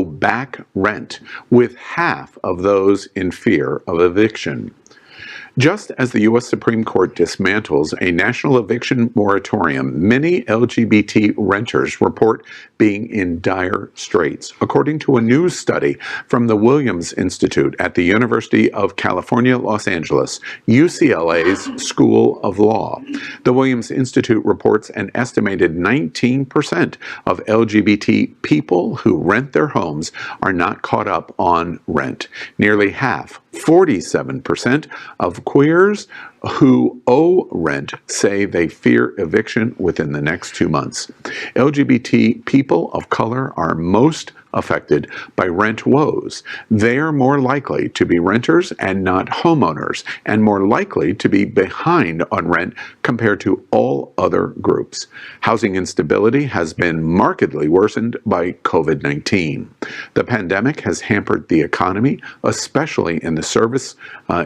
back rent, with half of those in fear of eviction. Just as the U.S. Supreme Court dismantles a national eviction moratorium, many LGBT renters report being in dire straits, according to a new study from the Williams Institute at the University of California, Los Angeles, UCLA's School of Law. The Williams Institute reports an estimated 19% of LGBT people who rent their homes are not caught up on rent. Nearly half, 47%, of queers who owe rent say they fear eviction within the next 2 months. LGBT people of color are most affected by rent woes. They are more likely to be renters and not homeowners, and more likely to be behind on rent compared to all other groups. Housing instability has been markedly worsened by COVID-19. The pandemic has hampered the economy, especially in the service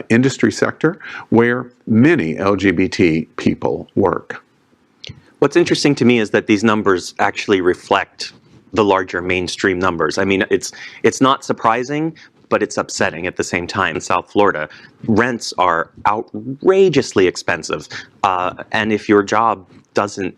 industry sector, where many LGBT people work. What's interesting to me is that these numbers actually reflect the larger mainstream numbers. I mean, it's not surprising, but it's upsetting at the same time. In South Florida, rents are outrageously expensive, and if your job doesn't,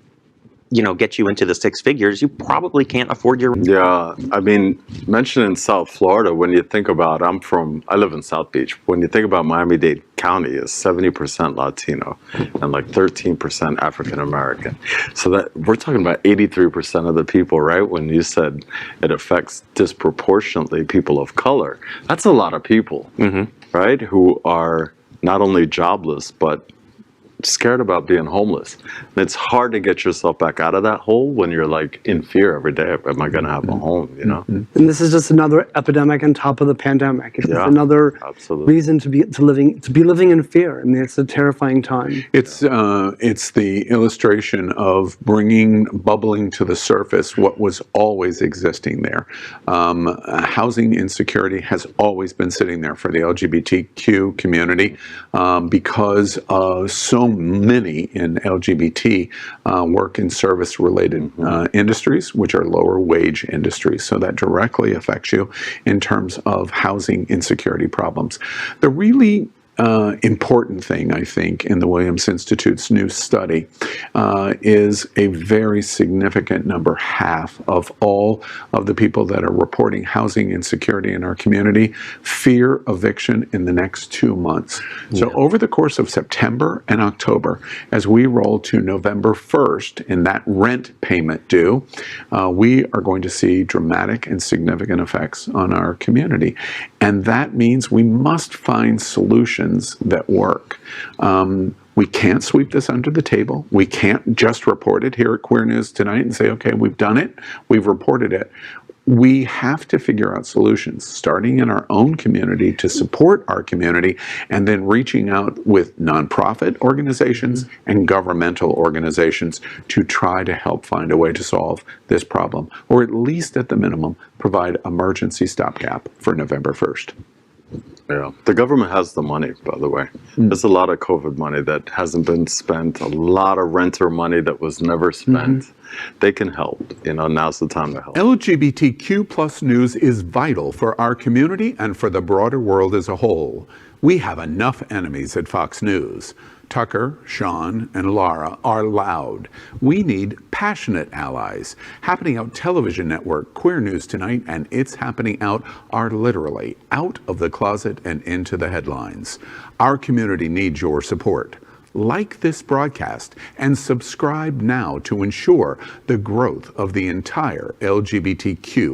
get you into the six figures, you probably can't afford your. Yeah, I mean, mentioning South Florida, when you think about, I live in South Beach. When you think about Miami-Dade County, is 70% Latino and like 13% African American. So that we're talking about 83% of the people, right? When you said it affects disproportionately people of color, that's a lot of people, right? Who are not only jobless, but scared about being homeless. And it's hard to get yourself back out of that hole when you're like in fear every day. Am I going to have a home, And this is just another epidemic on top of the pandemic. It's just another reason to be living in fear. I mean, it's a terrifying time. It's the illustration of bubbling to the surface what was always existing there. Housing insecurity has always been sitting there for the LGBTQ community because so many in LGBT work in service-related industries, which are lower wage industries. So that directly affects you in terms of housing insecurity problems. The really important thing, I think, in the Williams Institute's new study is a very significant number, half of all of the people that are reporting housing insecurity in our community fear eviction in the next 2 months. So over the course of September and October, as we roll to November 1st in that rent payment due, we are going to see dramatic and significant effects on our community. And that means we must find solutions that work. We can't sweep this under the table. We can't just report it here at Queer News Tonight and say, okay, we've done it, we've reported it. We have to figure out solutions, starting in our own community to support our community, and then reaching out with nonprofit organizations and governmental organizations to try to help find a way to solve this problem, or at least at the minimum, provide emergency stopgap for November 1st. Yeah, the government has the money, by the way. There's a lot of COVID money that hasn't been spent, a lot of renter money that was never spent. They can help. Now's the time to help. LGBTQ plus news is vital for our community and for the broader world as a whole. We have enough enemies at Fox News. Tucker, Sean, and Laura are loud. We need passionate allies. Happening Out Television Network, Queer News Tonight, and It's Happening Out are literally out of the closet and into the headlines. Our community needs your support. Like this broadcast and subscribe now to ensure the growth of the entire LGBTQ